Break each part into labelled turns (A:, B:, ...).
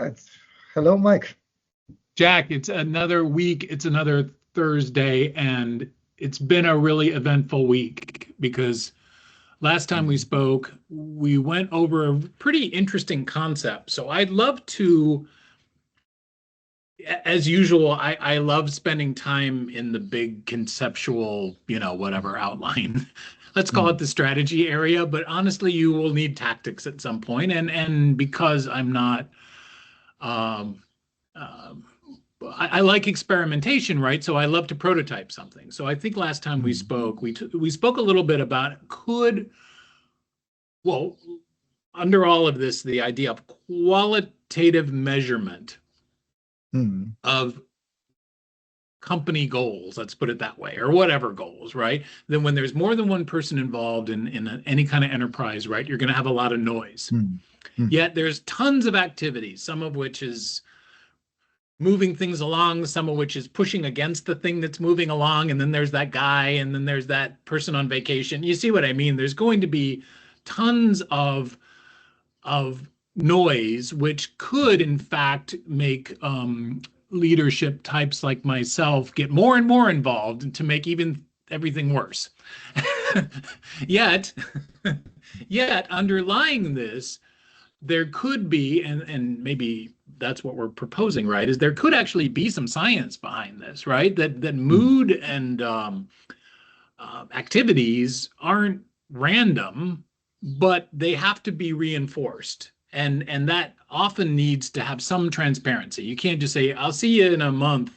A: Right. Hello, Mike.
B: Jack, it's another week, it's another Thursday, and it's been a really eventful week because last time we
A: Mm.
B: spoke, we went over a pretty interesting concept. So I'd love to, as usual, I love spending time in the big conceptual, whatever outline. Let's call it
A: Mm.
B: the strategy area, but honestly, you will need tactics at some point. And because I'm not um, um, I like experimentation, right? So I love to prototype something. So I think last time we
A: Mm.
B: spoke, we spoke a little bit about well, under all of this, the idea of qualitative measurement
A: Mm.
B: of company goals, let's put it that way, or whatever goals, right? Then when there's more than one person involved in any kind of enterprise, right, you're going to have a lot of noise.
A: Mm. Mm.
B: Yet there's tons of activities, some of which is moving things along, some of which is pushing against the thing that's moving along. And then there's that guy, and then there's that person on vacation. You see what I mean? There's going to be tons of noise, which could, in fact, make leadership types like myself get more and more involved to make even everything worse. yet, yet underlying this there could be, and maybe that's what we're proposing, right? Is there could actually be some science behind this, right? That
A: Mm.
B: mood and activities aren't random, but they have to be reinforced, and that often needs to have some transparency. You can't just say, "I'll see you in a month."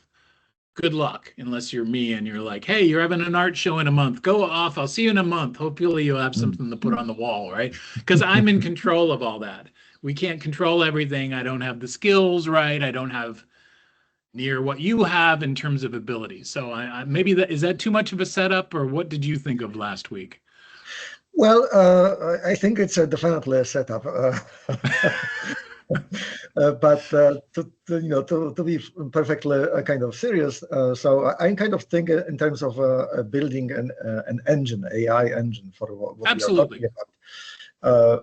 B: Good luck, unless you're me and you're like, "Hey, you're having an art show in a month. Go off. I'll see you in a month. Hopefully, you'll have
A: Mm.
B: something to put on the wall, right?" Because I'm in control of all that. We can't control everything. I don't have the skills, right? I don't have near what you have in terms of abilities. So maybe that is that too much of a setup, or what did you think of last week?
A: Well, I think it's definitely a setup. But to be perfectly kind of serious, so I kind of think in terms of building an engine, AI engine for what we are talking
B: Absolutely.
A: about.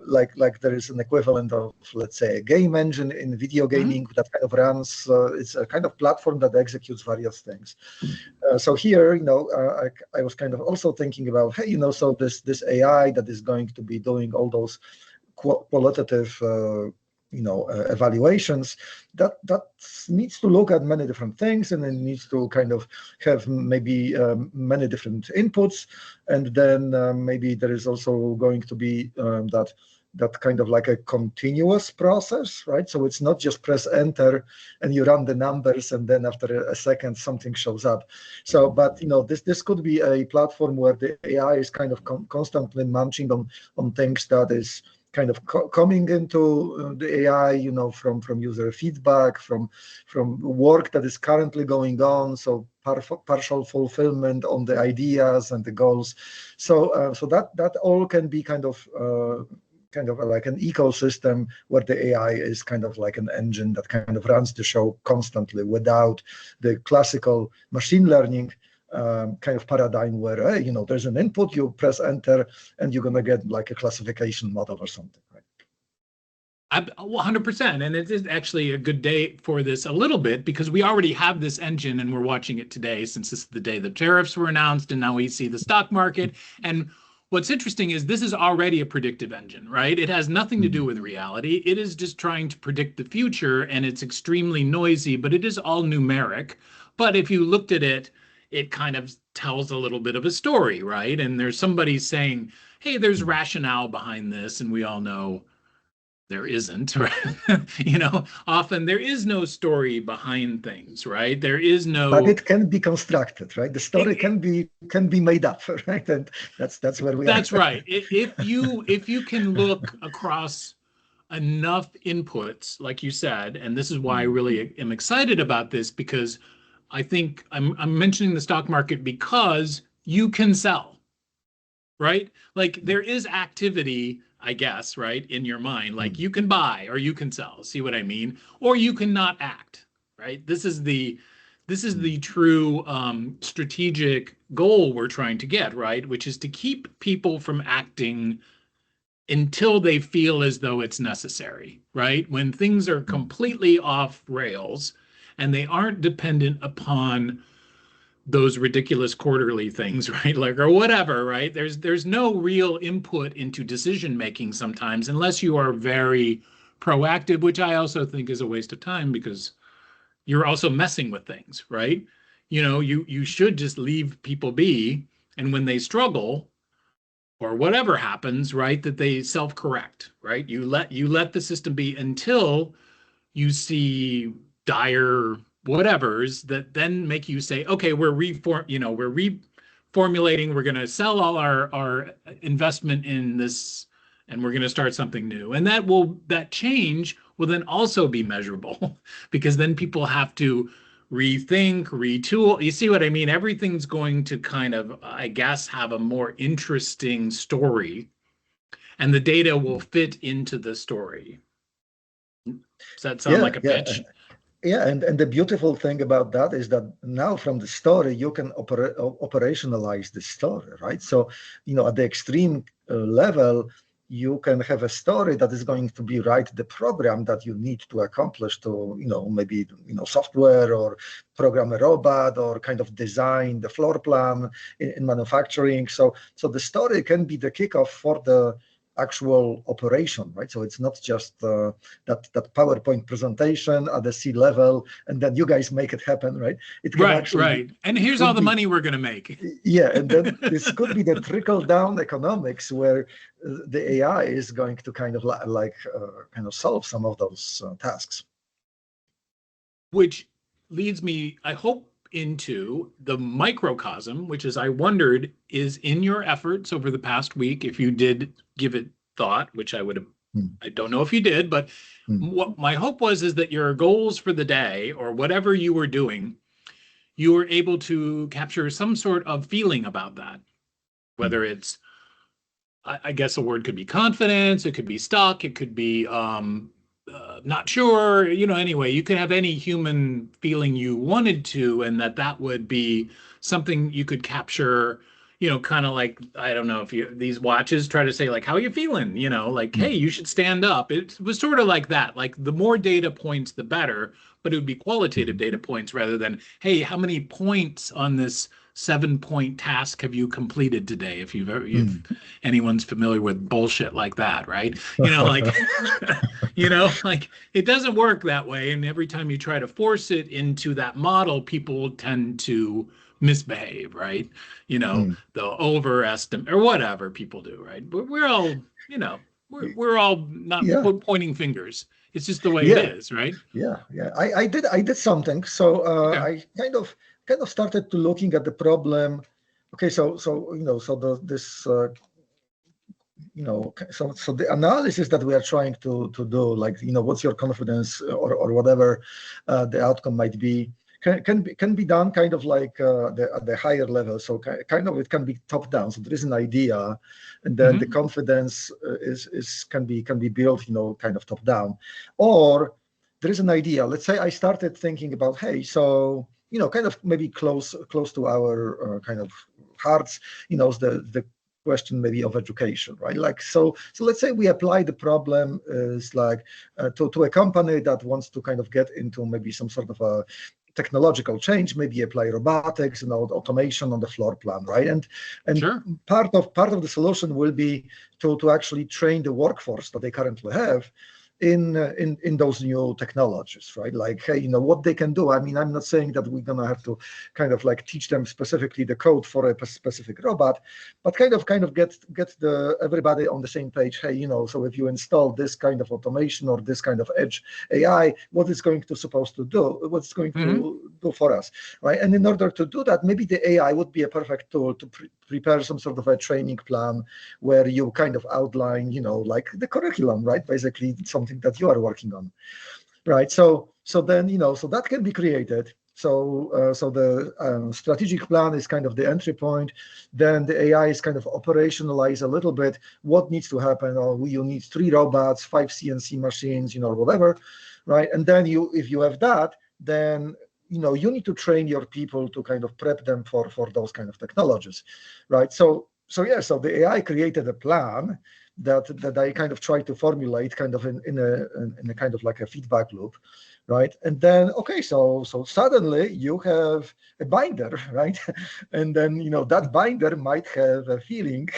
A: Like there is an equivalent of, let's say, a game engine in video
B: Mhm.
A: gaming that kind of runs. It's a kind of platform that executes various things. So here, I was kind of also thinking about, hey, so this AI that is going to be doing all those qualitative, evaluations, that needs to look at many different things, and it needs to kind of have maybe many different inputs, and then maybe there is also going to be that kind of like a continuous process, right? So it's not just press enter and you run the numbers, and then after a second something shows up. So, but this could be a platform where the AI is kind of constantly munching on things that is kind of coming into the AI, from user feedback, from work that is currently going on. So partial fulfillment on the ideas and the goals. So that all can be kind of like an ecosystem where the AI is kind of like an engine that kind of runs the show constantly without the classical machine learning kind of paradigm where, hey, there's an input, you press enter, and you're going to get like a classification model or something, right?
B: 100%. And it is actually a good day for this a little bit because we already have this engine and we're watching it today since this is the day the tariffs were announced. And now we see the stock market. And what's interesting is this is already a predictive engine, right? It has nothing to do
A: Mm.
B: with reality. It is just trying to predict the future and it's extremely noisy, but it is all numeric. But if you looked at it, it kind of tells a little bit of a story, right? And there's somebody saying, hey, there's
A: Mm.
B: rationale behind this. And we all know there isn't, right? Often there is no story behind things, right? There is
A: But
B: no
A: it can be constructed, right? The story
B: it,
A: can be made up, right? And that's where we are.
B: that's right. If you can look across enough inputs, like you said, and this is why I
A: Mm.
B: really am excited about this because I think I'm mentioning the stock market because you can sell, right? Like there is activity, I guess, right, in your mind. Like
A: Mm.
B: you can buy or you can sell. See what I mean? Or you can not act, right? This is the
A: Mm.
B: true strategic goal we're trying to get, right? Which is to keep people from acting until they feel as though it's necessary, right? When things are completely off rails and they aren't dependent upon those ridiculous quarterly things, right? Like, or whatever, right? There's no real input into decision making sometimes unless you are very proactive, which I also think is a waste of time because you're also messing with things, right? You should just leave people be, and when they struggle or whatever happens, right, that they self-correct, right? You let the system be until you see dire whatevers that then make you say, okay, we're reformulating, we're going to sell all our investment in this, and we're going to start something new. And that change will then also be measurable because then people have to rethink, retool. You see what I mean? Everything's going to kind of, I guess, have a more interesting story, and the data will fit into the story. Does that sound like a pitch?
A: Yeah, and the beautiful thing about that is that now from the story you can operationalize the story, right? So, at the extreme level, you can have a story that is going to be write the program that you need to accomplish to, maybe, software, or program a robot, or kind of design the floor plan in manufacturing. So the story can be the kickoff for the actual operation, right? So it's not just that PowerPoint presentation at the C level, and then you guys make it happen, right? It can
B: right. And here's all the money we're going to make.
A: Yeah, and then this could be the trickle-down economics where the AI is going to kind of solve some of those tasks.
B: Which leads me, I hope, into the microcosm, which is, I wondered, is in your efforts over the past week, if you did give it thought, which I would have, I don't know if you did, but what my hope is that your goals for the day, or whatever you were doing, you were able to capture some sort of feeling about that. Whether it's, I guess a word could be confidence, it could be stuck, it could be not sure, anyway, you could have any human feeling you wanted to, and that would be something you could capture, kind of like, I don't know if these watches try to say, like, how are you feeling? Like, hey, you should stand up. It was sort of like that. Like, the more data points, the better, but it would be qualitative data points rather than, hey, how many points on this 7-point task have you completed today? If anyone's familiar with bullshit like that, right? Like, like, it doesn't work that way. And every time you try to force it into that model, people tend to misbehave, right? They'll overestimate or whatever people do, right? But we're all, we're all not pointing fingers. It's just the way it is, right?
A: Yeah. I did something. So I kind of started to looking at the problem. Okay, so the analysis that we are trying to do, like, what's your confidence, or whatever the outcome might be, can be done kind of like at the higher level. So kind of it can be top down. So there is an idea, and then the confidence can be built, kind of top down. Or there is an idea. Let's say I started thinking about, hey, so kind of maybe close to our kind of hearts, the question maybe of education, right? Like, so let's say we apply the problem is like to a company that wants to kind of get into maybe some sort of a technological change, maybe apply robotics and automation on the floor plan, right? And
B: sure.
A: part of the solution will be to actually train the workforce that they currently have in those new technologies, right? Like, hey, what they can do. I mean, I'm not saying that we're gonna have to kind of like teach them specifically the code for a specific robot, but kind of get everybody on the same page. Hey, so if you install this kind of automation or this kind of edge AI, what it's going to supposed to do, what's going to do for us, right? And in order to do that, maybe the AI would be a perfect tool to prepare some sort of a training plan where you kind of outline, like the curriculum, right? Basically, something that you are working on, right? So then, so that can be created. So the strategic plan is kind of the entry point. Then the AI is kind of operationalized a little bit. What needs to happen? Or you need 3 robots, 5 CNC machines, whatever, right? And then if you have that, then you need to train your people to kind of prep them for those kind of technologies, right? So the AI created a plan, that I kind of try to formulate kind of in a kind of like a feedback loop, right? And then, okay, so suddenly you have a binder, right? And then, that binder might have a feeling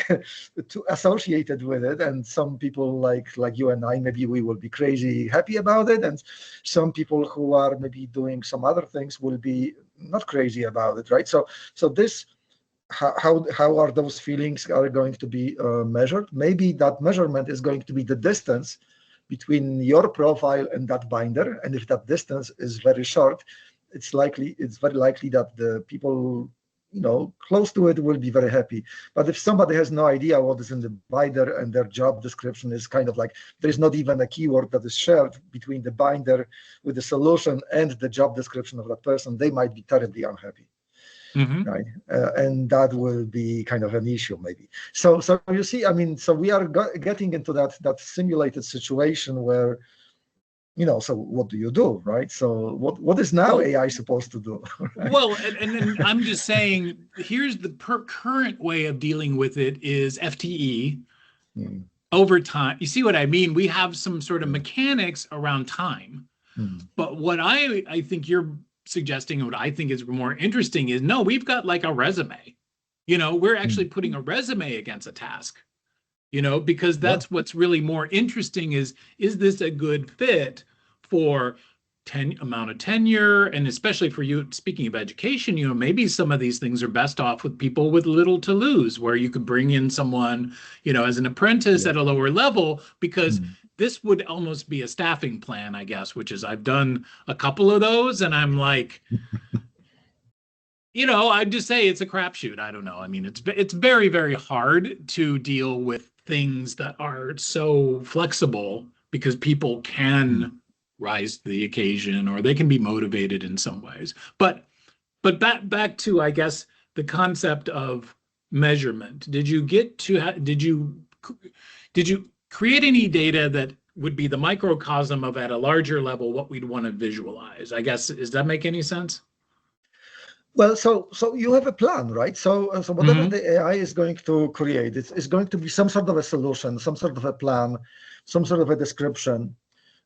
A: associated with it. And some people like you and I, maybe we will be crazy happy about it. And some people who are maybe doing some other things will be not crazy about it, right? So this, how are those feelings are going to be measured? Maybe that measurement is going to be the distance between your profile and that binder, and if that distance is very short, it's very likely that the people close to it will be very happy. But if somebody has no idea what is in the binder and their job description is kind of like there is not even a keyword that is shared between the binder with the solution and the job description of that person, they might be terribly unhappy. Right, and that will be kind of an issue maybe. So you see, I mean, so we are getting into that simulated situation where, so what do you do, right? So what is now AI supposed to do? Right?
B: Well, and then I'm just saying, here's the current way of dealing with it is FTE over time. You see what I mean? We have some sort of mechanics around time, but what I think you're suggesting, what I think is more interesting is, no, we've got like a resume, we're actually putting a resume against a task, because that's what's really more interesting is this a good fit for amount of tenure? And especially for you, speaking of education, maybe some of these things are best off with people with little to lose, where you could bring in someone, as an apprentice at a lower level, because this would almost be a staffing plan, I guess, which is I've done a couple of those and I'm like, I'd just say it's a crapshoot. I don't know. I mean, it's very, very hard to deal with things that are so flexible because people can rise to the occasion or they can be motivated in some ways. But back to, I guess, the concept of measurement. Did you create any data that would be the microcosm of, at a larger level, what we'd want to visualize? I guess, does that make any sense?
A: Well, so you have a plan, right? So whatever the AI is going to create, it's going to be some sort of a solution, some sort of a plan, some sort of a description,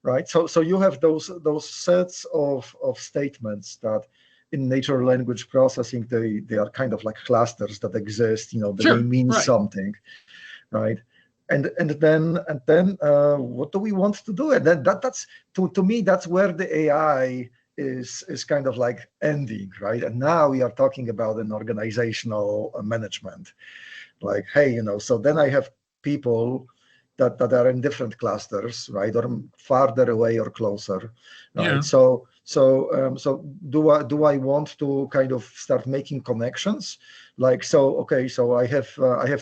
A: right? So you have those sets of statements that in natural language processing, they are kind of like clusters that exist, they mean something, right? And then what do we want to do? And then that's to me, that's where the AI is kind of like ending, right? And now we are talking about an organizational management, like, hey, so then I have people that are in different clusters, right, or farther away or closer, right? Yeah. So do I want to kind of start making connections? Like, okay, so I have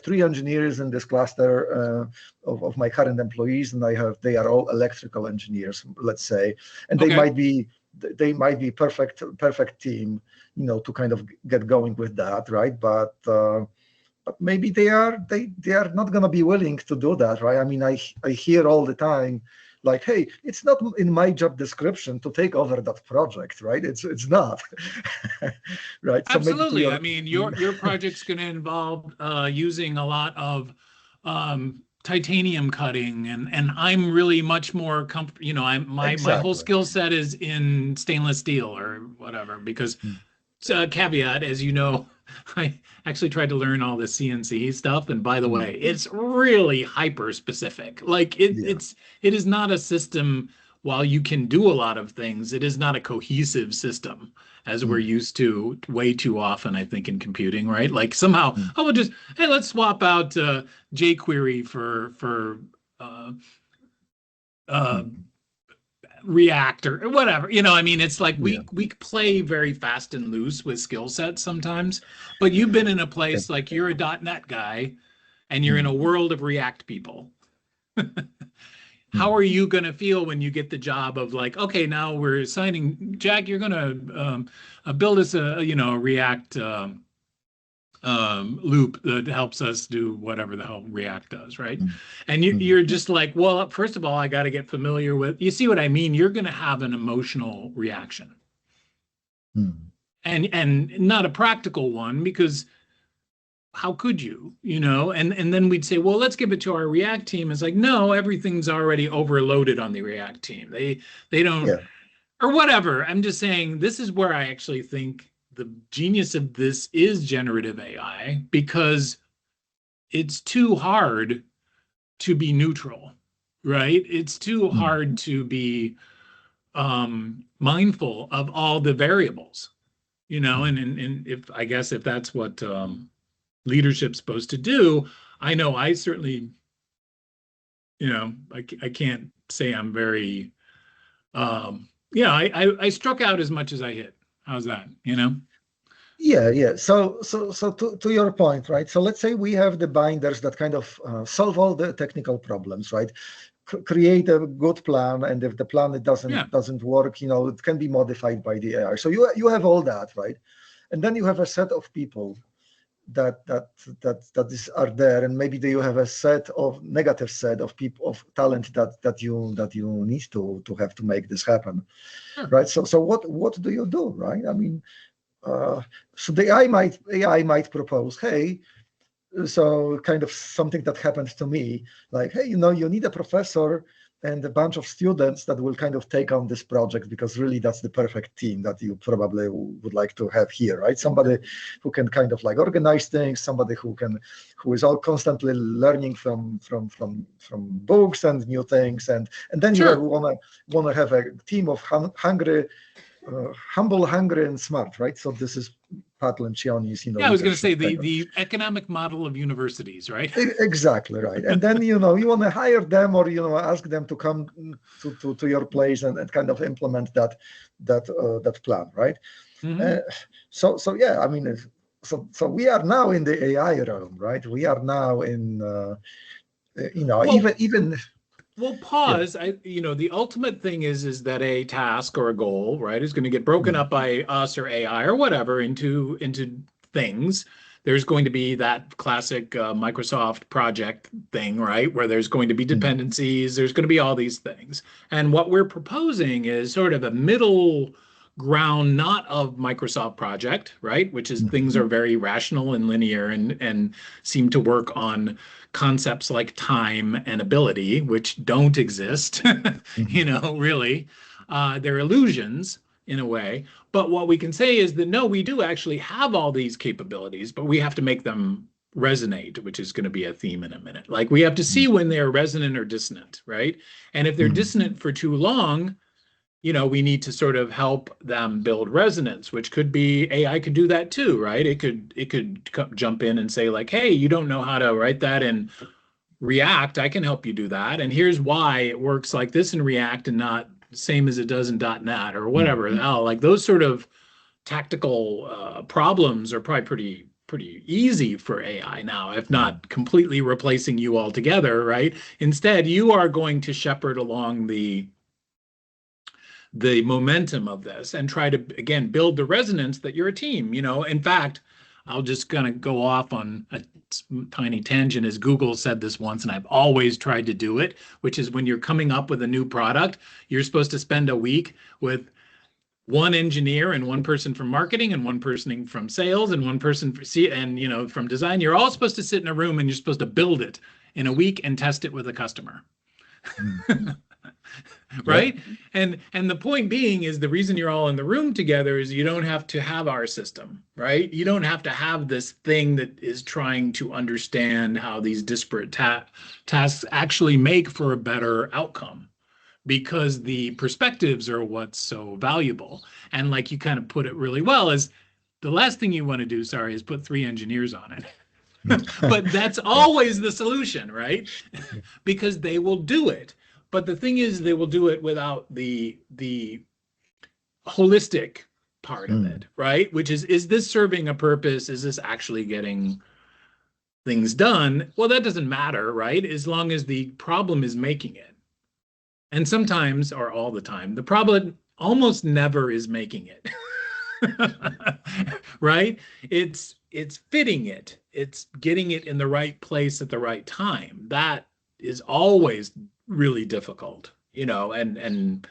A: 3 engineers in this cluster of my current employees, and they are all electrical engineers, let's say, and they might be perfect team, to kind of get going with that, right? But maybe they are not going to be willing to do that, right? I mean, I hear all the time, like, hey, it's not in my job description to take over that project, right? It's not, right?
B: Absolutely. So I mean, your project's going to involve using a lot of titanium cutting, and I'm really much more comfortable. My whole skill set is in stainless steel or whatever. Because caveat, as you know, I actually tried to learn all the CNC stuff, and by the way, it's really hyper specific. Like it is not a system. While you can do a lot of things, it is not a cohesive system as we're used to way too often, I think, in computing, right? Like somehow, we'll just, hey, let's swap out jQuery for React or whatever. I mean, it's like we play very fast and loose with skill sets sometimes, but you've been in a place like you're a .NET guy and you're in a world of React people. How are you going to feel when you get the job of like, okay, now we're assigning, Jack, you're going to build us a React loop that helps us do whatever the hell React does, right? And you're just like, well, first of all, I got to get familiar with, you see what I mean? You're going to have an emotional reaction. And not a practical one, because how could you, and then we'd say, well, let's give it to our React team. It's like, no, everything's already overloaded on the React team. They don't,
A: Yeah.
B: or whatever. I'm just saying this is where I actually think the genius of this is generative AI, because it's too hard to be neutral, right? It's too
A: Mm.
B: hard to be mindful of all the variables,
A: Mm.
B: and if I guess if that's what leadership's supposed to do, I know I certainly, I can't say I'm very, yeah, I struck out as much as I hit. How's that,
A: Yeah, yeah. So to your point, right? So let's say we have the binders that kind of solve all the technical problems, right? Create a good plan, and if the plan it
B: Yeah,
A: doesn't work, it can be modified by the AI. So you have all that, right? And then you have a set of people that are there, and maybe you have a negative set of people of talent that you need to have to make this happen,
B: sure.
A: right? So what do you do, right? I mean, uh, so the AI might propose, hey, so kind of something that happened to me, like, hey, you need a professor and a bunch of students that will kind of take on this project, because really that's the perfect team that you probably would like to have here, right? Somebody who can kind of like organize things, somebody who is all constantly learning from books and new things, and then you
B: Sure.
A: wanna have a team of hungry, humble, hungry, and smart, right? So this is Pat Lencioni's,
B: Yeah, I was going to
A: leadership
B: say
A: kind of.
B: the economic model of universities, right?
A: Exactly right. And then you want to hire them, or ask them to come to your place, and kind of implement that plan, right?
B: Hmm.
A: Uh, so yeah, I mean, so we are now in the AI realm, right? We are now in
B: Well,
A: even
B: Well,
A: yeah.
B: pause. The ultimate thing is that a task or a goal, right, is going to get broken
A: Mm,
B: up by us or AI or whatever into things. There's going to be that classic Microsoft project thing, right, where there's going to be
A: mm,
B: dependencies. There's going to be all these things, and what we're proposing is sort of a middle ground, not of Microsoft project, right, which is things
A: mm,
B: are very rational and linear and seem to work on concepts like time and ability, which don't exist,
A: mm,
B: really. They're illusions in a way. But what we can say is that no, we do actually have all these capabilities, but we have to make them resonate, which is going to be a theme in a minute. Like we have to see when they're resonant or dissonant, right? And if they're
A: mm,
B: dissonant for too long, we need to sort of help them build resonance, which could be AI could do that too, right? It could jump in and say like, hey, you don't know how to write that in React. I can help you do that, and here's why it works like this in React and not the same as it does in .NET or
A: mm,
B: whatever the hell. Like those sort of tactical problems are probably pretty easy for AI now, if
A: mm,
B: not completely replacing you altogether, right? Instead, you are going to shepherd along the momentum of this and try to again build the resonance that you're a team. In fact, I'll just kind of go off on a tiny tangent, as Google said this once, and I've always tried to do it, which is when you're coming up with a new product, you're supposed to spend a week with one engineer and one person from marketing and one person from sales and one person from design. You're all supposed to sit in a room and you're supposed to build it in a week and test it with a customer.
A: mm. Yeah.
B: Right? And the point being is the reason you're all in the room together is you don't have to have our system, right? You don't have to have this thing that is trying to understand how these disparate tasks actually make for a better outcome, because the perspectives are what's so valuable. And like you kind of put it really well, is the last thing you want to do, sorry, is put three engineers on it. But that's
A: Yeah.
B: always the solution, right? Because they will do it. But the thing is, they will do it without the holistic part of
A: Mm,
B: it, right? Which is this serving a purpose? Is this actually getting things done? Well, that doesn't matter, right? As long as the problem is making it. And sometimes, or all the time, the problem almost never is making it. Right? It's fitting it. It's getting it in the right place at the right time. That is always really difficult, and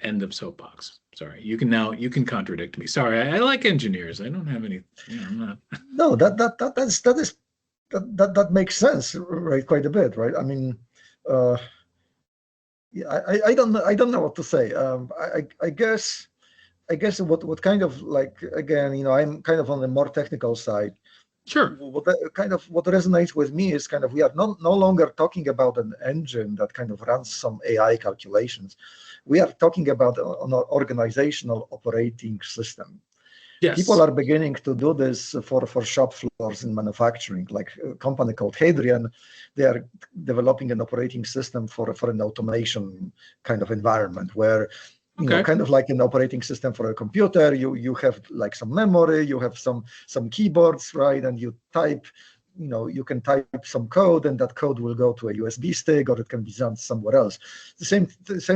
B: end of soapbox. Sorry, you can contradict me. Sorry, I like engineers. I don't have any, I'm not.
A: No, that makes sense, right? Quite a bit, right? I mean, yeah, I don't know what to say. I guess what kind of like, again, I'm kind of on the more technical side.
B: Sure.
A: What resonates with me is kind of, we are no longer talking about an engine that kind of runs some AI calculations. We are talking about an organizational operating system.
B: Yes.
A: People are beginning to do this for shop floors in manufacturing, like a company called Hadrian. They are developing an operating system for an automation kind of environment where, kind of like an operating system for a computer. You have like some memory, you have some keyboards, right? And you type, you can type some code, and that code will go to a USB stick, or it can be done somewhere else. The same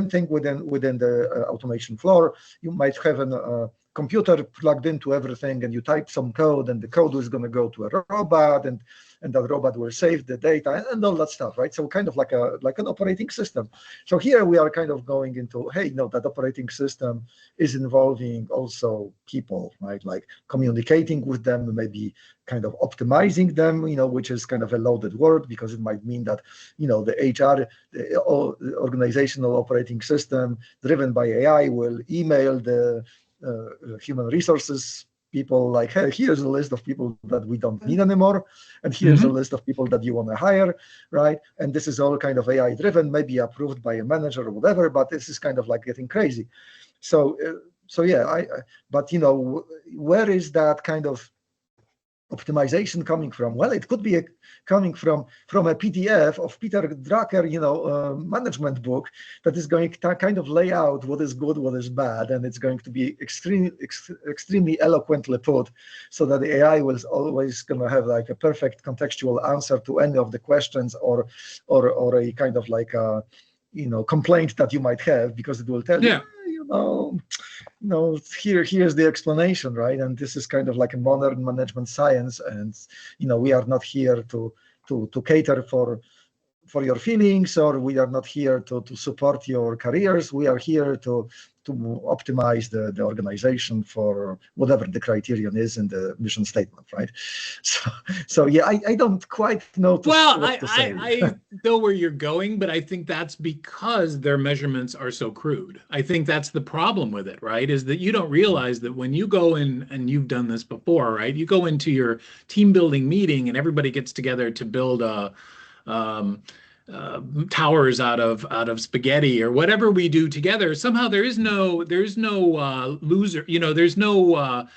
A: thing within the automation floor. You might have a computer plugged into everything, and you type some code, and the code is going to go to a robot, and that robot will save the data and all that stuff, right? So kind of like an operating system. So here we are kind of going into, hey, that operating system is involving also people, right? Like communicating with them, maybe kind of optimizing them, which is kind of a loaded word, because it might mean that, the HR, the organizational operating system driven by AI, will email the human resources people like, hey, here's a list of people that we don't need anymore, and here's a list of people that you want to hire, right? And this is all kind of AI driven, maybe approved by a manager or whatever, but this is kind of like getting crazy. So yeah, but where is that kind of optimization coming from? Well, it could be coming from a PDF of Peter Drucker, management book that is going to kind of lay out what is good, what is bad, and it's going to be extremely eloquently put, so that the AI was always going to have like a perfect contextual answer to any of the questions, or a kind of like a complaint that you might have, because it will tell you, here's the explanation, right? And this is kind of like a modern management science, and we are not here to cater for your feelings, or we are not here to support your careers. We are here to optimize the organization for whatever the criterion is in the mission statement, right? So yeah, I don't quite know what to say.
B: I know where you're going, but I think that's because their measurements are so crude. I think that's the problem with it, right? Is that you don't realize that when you go in, and you've done this before, right? You go into your team building meeting, and everybody gets together to build towers out of spaghetti, or whatever we do together. Somehow there's no loser, there's no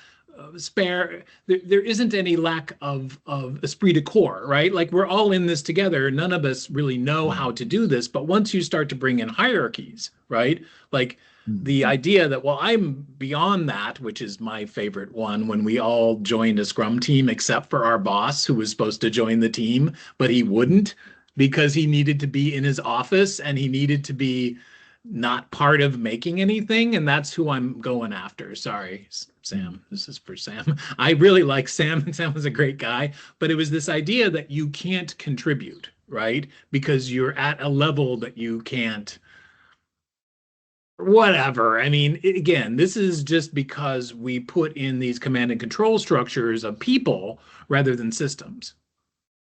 B: spare, there isn't any lack of esprit de corps, right? Like, we're all in this together. None of us really know how to do this, but once you start to bring in hierarchies, right? Like the idea that, well, I'm beyond that, which is my favorite one, when we all joined a Scrum team except for our boss, who was supposed to join the team, but he wouldn't, because he needed to be in his office, and he needed to be not part of making anything. And that's who I'm going after. Sorry, Sam. This is for Sam. I really like Sam, and Sam was a great guy, but it was this idea that you can't contribute, right? Because you're at a level that you can't, whatever. I mean, again, this is just because we put in these command and control structures of people rather than systems.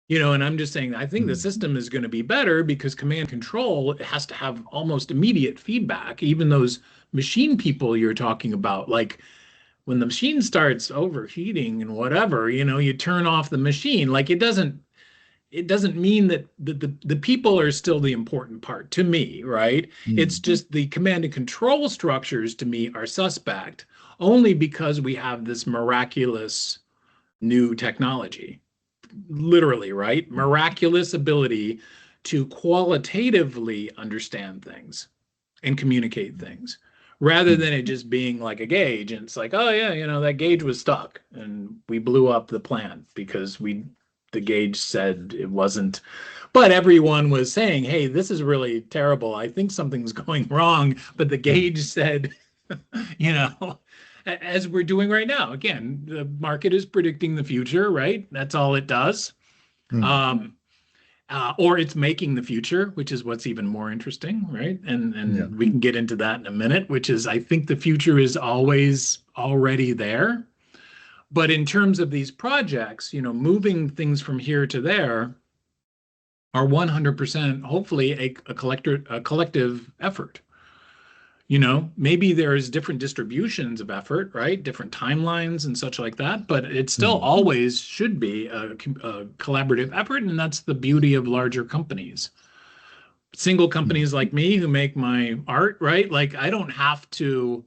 B: And I'm just saying, I think the system is going to be better, because command control has to have almost immediate feedback. Even those machine people you're talking about, like when the machine starts overheating and whatever, you turn off the machine. Like, it doesn't mean that the people are still the important part to me, right? It's just the command and control structures to me are suspect, only because we have this miraculous new technology. Literally, right? Miraculous ability to qualitatively understand things and communicate things, rather than it just being like a gauge. And it's like, oh yeah, that gauge was stuck, and we blew up the plant because the gauge said it wasn't. But everyone was saying, hey, this is really terrible. I think something's going wrong. But the gauge said, as we're doing right now. Again, the market is predicting the future, right? That's all it does. or it's making the future, which is what's even more interesting, right? And we can get into that in a minute, which is I think the future is always already there. But in terms of these projects, moving things from here to there are 100% hopefully a collective effort. Maybe there's different distributions of effort, right? Different timelines and such like that, but it still always should be a collaborative effort, and that's the beauty of larger companies. Single companies like me who make my art, right? Like I don't have to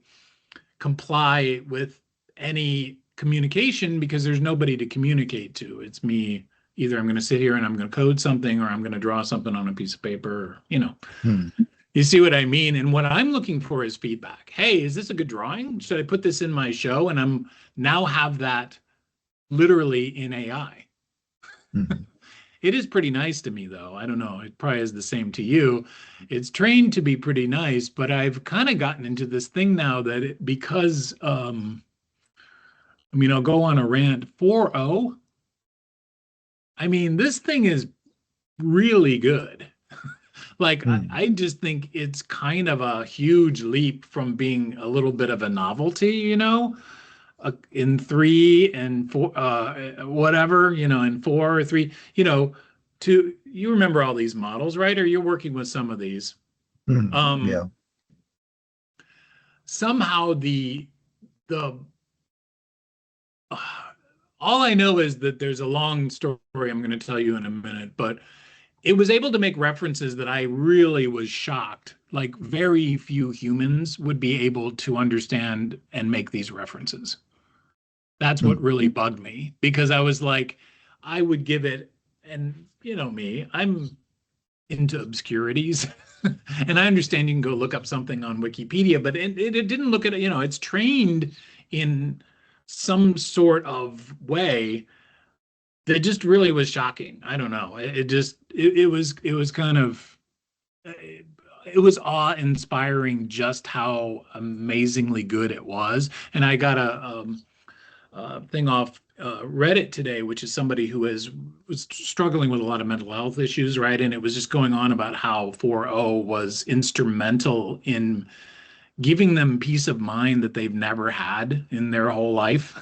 B: comply with any communication because there's nobody to communicate to. It's me. Either I'm going to sit here and I'm going to code something, or I'm going to draw something on a piece of paper, You see what I mean? And what I'm looking for is feedback. Hey, is this a good drawing? Should I put this in my show? And I'm now have that literally in AI. It is pretty nice to me, though. I don't know. It probably is the same to you. It's trained to be pretty nice, but I've kind of gotten into this thing now that because, I'll go on a rant. 4.0. I mean, this thing is really good. Like, I just think it's kind of a huge leap from being a little bit of a novelty, in 3 and 4, whatever, in 4 or 3, to, you remember all these models, right? Or you're working with some of these. Somehow all I know is that there's a long story I'm going to tell you in a minute, but it was able to make references that I really was shocked. Like very few humans would be able to understand and make these references. That's what really bugged me, because I was like, I would give it, and me, I'm into obscurities. And I understand you can go look up something on Wikipedia, but it didn't look at it, it's trained in some sort of way that just really was shocking. I don't know. It was kind of, it was awe-inspiring just how amazingly good it was. And I got a thing off Reddit today, which is somebody who was struggling with a lot of mental health issues, right? And it was just going on about how 4.0 was instrumental in giving them peace of mind that they've never had in their whole life,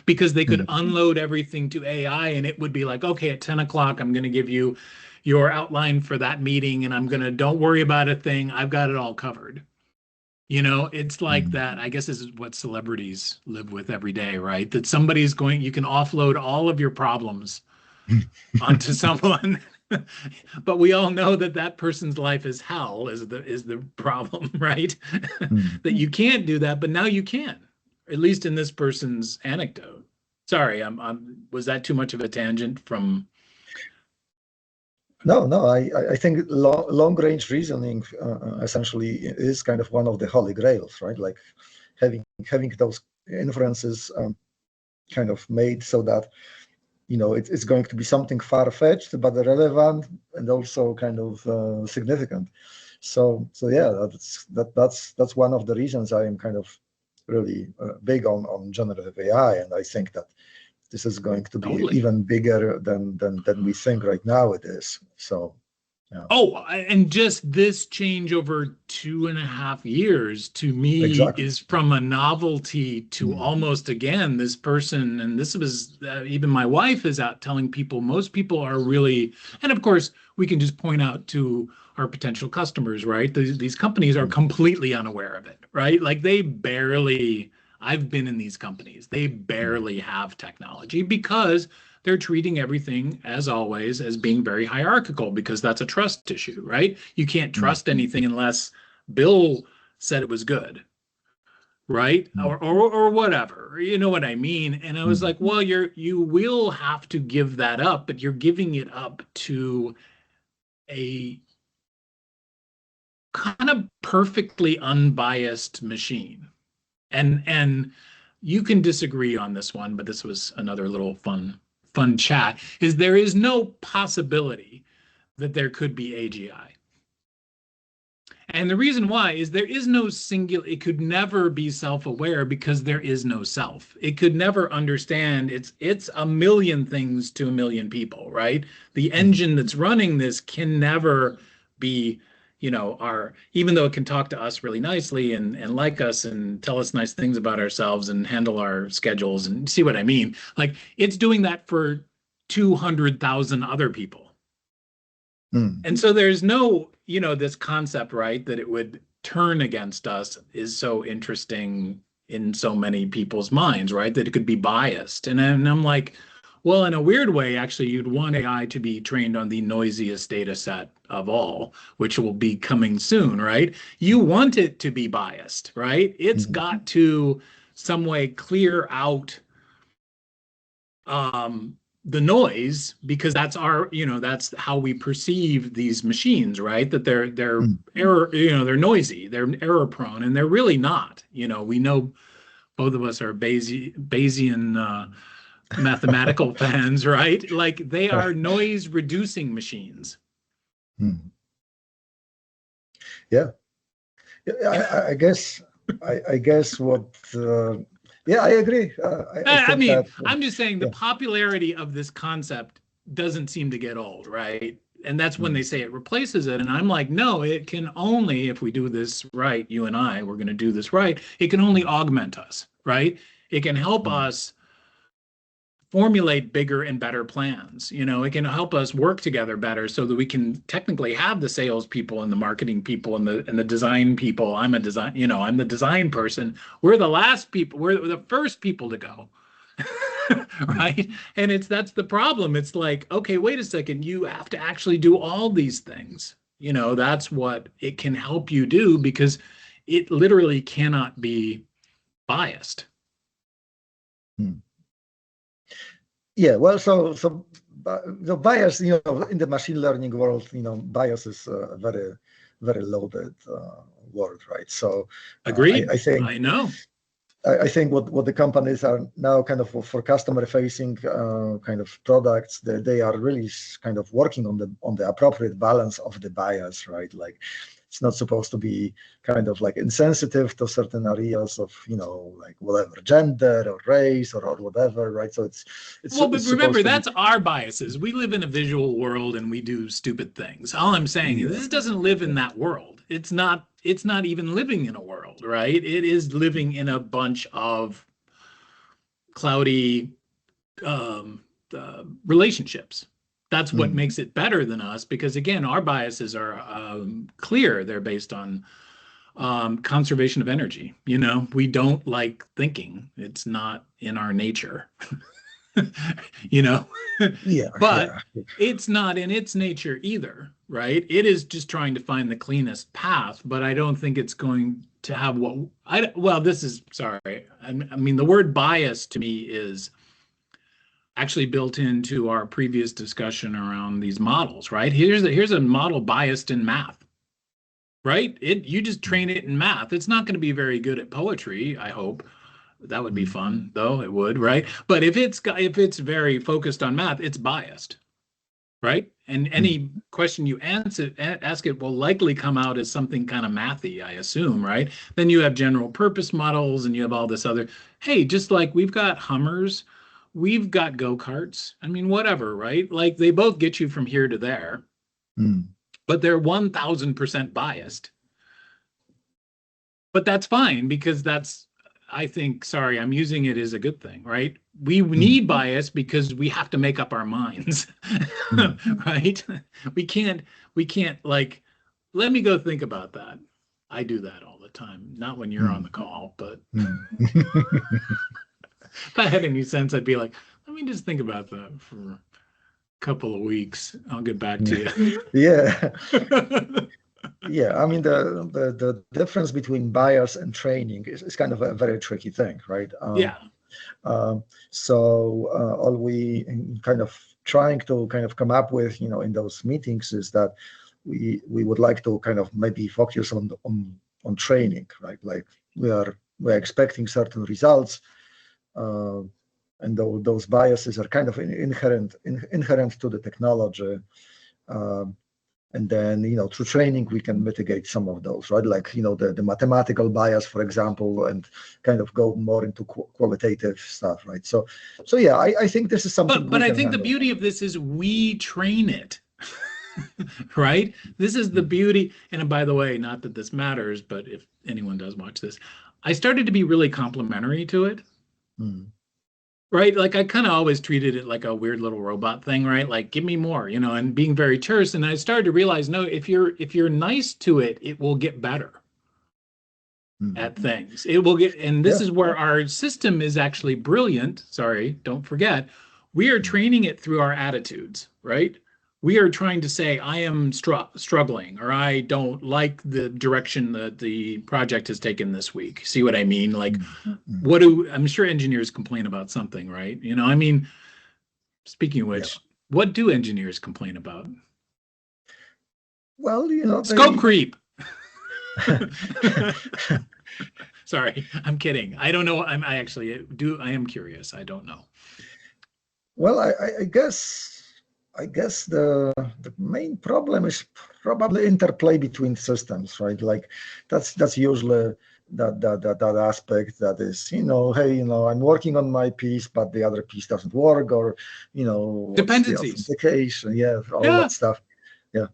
B: because they could unload everything to AI and it would be like, okay, at 10 o'clock, I'm going to give you your outline for that meeting, and don't worry about a thing. I've got it all covered. It's like that. I guess this is what celebrities live with every day, right? That you can offload all of your problems onto someone. But we all know that person's life is hell, is the problem, right? That you can't do that, but now you can, at least in this person's anecdote. Sorry, was that too much of a tangent from?
A: No. I think long-range reasoning essentially is kind of one of the holy grails, right? Like having those inferences kind of made so that it's going to be something far-fetched but relevant and also kind of significant. So yeah, that's one of the reasons I am kind of really big on generative AI, and I think that this is going to be even bigger than we think right now it is. So yeah.
B: Oh, and just this change over 2.5 years to me is from a novelty to almost, again, this person, and this was even my wife is out telling people, most people are really, and of course we can just point out to our potential customers, right? These companies are completely unaware of it, right? Like I've been in these companies, they barely have technology because they're treating everything, as always, as being very hierarchical, because that's a trust issue, right? You can't trust anything unless Bill said it was good, right? Or whatever, you know what I mean? And I was like, well, you will have to give that up, but you're giving it up to a kind of perfectly unbiased machine. And you can disagree on this one, but this was another little fun chat, is there is no possibility that there could be AGI. And the reason why is there is no singular, it could never be self-aware because there is no self. It could never understand it's a million things to a million people, right? The engine that's running this can never be, even though it can talk to us really nicely and like us and tell us nice things about ourselves and handle our schedules and see what I mean? Like it's doing that for 200,000 other people. And so there's no, this concept, right, that it would turn against us is so interesting in so many people's minds, right, that it could be biased. And I'm like, well, in a weird way, actually, you'd want AI to be trained on the noisiest data set of all, which will be coming soon, right? You want it to be biased, right? It's got to some way clear out the noise, because that's that's how we perceive these machines, right? That they're error, they're noisy, they're error prone, and they're really not. We know both of us are Bayesian mathematical fans, right? Like they are noise reducing machines.
A: Yeah, I guess what. Yeah, I agree.
B: I mean, I'm just saying the popularity of this concept doesn't seem to get old, right? And that's when they say it replaces it. And I'm like, no, it can only, if we do this right, you and I, we're going to do this right, it can only augment us, right? It can help us formulate bigger and better plans. It can help us work together better so that we can technically have the sales people and the marketing people and the design people. I'm the design person. We're the last people. We're the first people to go. Right. And that's the problem. It's like, okay, wait a second. You have to actually do all these things. That's what it can help you do, because it literally cannot be biased.
A: Yeah, well, so the bias, in the machine learning world, bias is a very, very loaded word, right? So
B: agreed.
A: I think
B: I know.
A: I think what the companies are now kind of for customer facing kind of products, they are really kind of working on the appropriate balance of the bias, right? Like it's not supposed to be kind of like insensitive to certain areas of, like whatever, gender or race or whatever, right? So it's
B: well, but remember, that's our biases. We live in a visual world and we do stupid things. All I'm saying is this doesn't live in that world. It's not even living in a world, right? It is living in a bunch of cloudy relationships. That's what makes it better than us, because again, our biases are clear. They're based on conservation of energy. We don't like thinking. It's not in our nature. But it's not in its nature either, right? It is just trying to find the cleanest path, but I don't think it's going to have sorry. I mean, the word bias to me is actually built into our previous discussion around these models, right? Here's a model biased in math, right? You just train it in math. It's not going to be very good at poetry, I hope. That would be fun, though. It would, right? But if it's very focused on math, it's biased, right? And any question you ask it will likely come out as something kind of mathy, I assume, right? Then you have general purpose models and you have all this other, hey, just like we've got Hummers, we've got go-karts. I mean, whatever, right? Like they both get you from here to there, but they're 1000% biased. But that's fine, because I think, sorry, I'm using it as a good thing, right? We need bias because we have to make up our minds, right? We can't like, let me go think about that. I do that all the time, not when you're on the call, but if I had any sense, I'd be like, let me just think about that for a couple of weeks. I'll get back to you.
A: Yeah. Yeah, I mean, the difference between bias and training is kind of a very tricky thing, right? So all we kind of trying to kind of come up with, in those meetings is that we would like to kind of maybe focus on training, right? Like we're expecting certain results, and those biases are kind of inherent to the technology. And then, through training, we can mitigate some of those, right? Like, the mathematical bias, for example, and kind of go more into qualitative stuff, right? So yeah, I think this is something
B: But I
A: can
B: think
A: handle.
B: the beauty of this is we train it, right? This is the beauty. And by the way, not that this matters, but if anyone does watch this, I started to be really complimentary to it. Right? Like I kind of always treated it like a weird little robot thing, right? Like give me more, and being very terse. And I started to realize, no, if you're nice to it, it will get better at things. It will get, and this is where our system is actually brilliant. Sorry, don't forget, we are training it through our attitudes, right? We are trying to say, I am struggling, or I don't like the direction that the project has taken this week. See what I mean? Like, I'm sure engineers complain about something, right? I mean, speaking of which, what do engineers complain about?
A: Well,
B: scope creep. Sorry, I'm kidding. I don't know. I actually do. I am curious. I don't know.
A: Well, I guess the main problem is probably interplay between systems, right? Like that's usually that aspect that is, hey, I'm working on my piece, but the other piece doesn't work, or
B: dependencies,
A: the authentication, all that stuff. Yeah.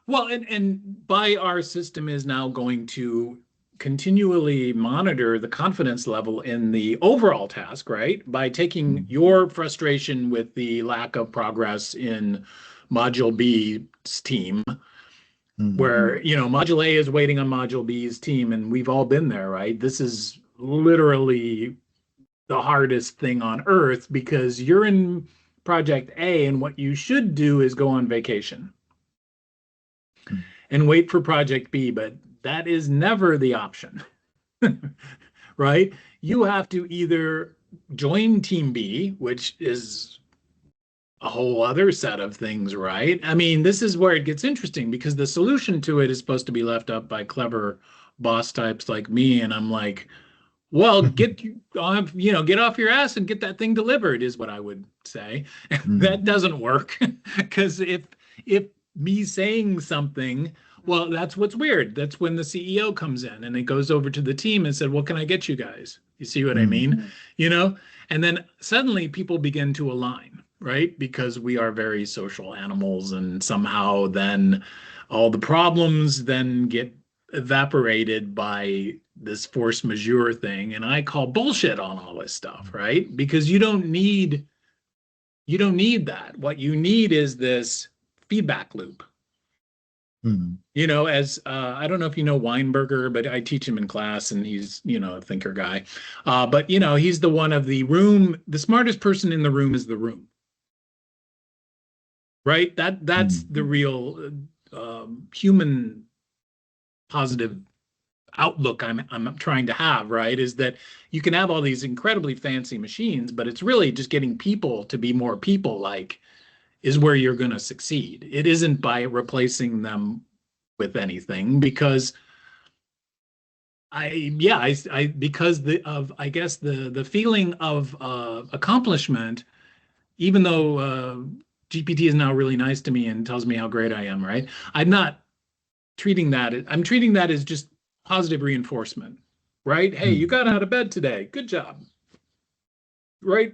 B: Well, and by our system is now going to continually monitor the confidence level in the overall task, right? By taking your frustration with the lack of progress in Module B's team, where, Module A is waiting on Module B's team, and we've all been there, right? This is literally the hardest thing on earth because you're in Project A, and what you should do is go on vacation and wait for Project B, but that is never the option, right? You have to either join Team B, which is a whole other set of things, right? I mean, this is where it gets interesting because the solution to it is supposed to be left up by clever boss types like me, and I'm like, well, get off your ass and get that thing delivered is what I would say. That doesn't work because if me saying something, well, that's what's weird. That's when the CEO comes in and it goes over to the team and said, what can I get you guys? You see what I mean? And then suddenly people begin to align, right? Because we are very social animals, and somehow then all the problems then get evaporated by this force majeure thing. And I call bullshit on all this stuff, right? Because you don't need that. What you need is this feedback loop. As I don't know if you know Weinberger, but I teach him in class, and he's a thinker guy. But he's the one of the room. The smartest person in the room is the room, right? That's the real human positive outlook I'm trying to have, right? Is that you can have all these incredibly fancy machines, but it's really just getting people to be more people-like is where you're going to succeed. It isn't by replacing them with anything, because because the feeling of accomplishment, even though GPT is now really nice to me and tells me how great I am, right? I'm treating that as just positive reinforcement, right? Hey, you got out of bed today. Good job. Right?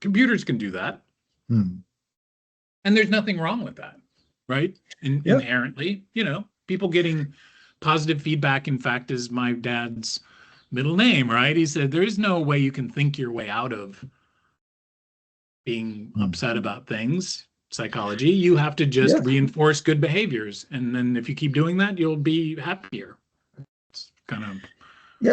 B: Computers can do that. And there's nothing wrong with that, right? Inherently, people getting positive feedback, in fact, is my dad's middle name, right? He said, there is no way you can think your way out of being upset about things. Psychology, you have to just reinforce good behaviors. And then if you keep doing that, you'll be happier. It's kind of...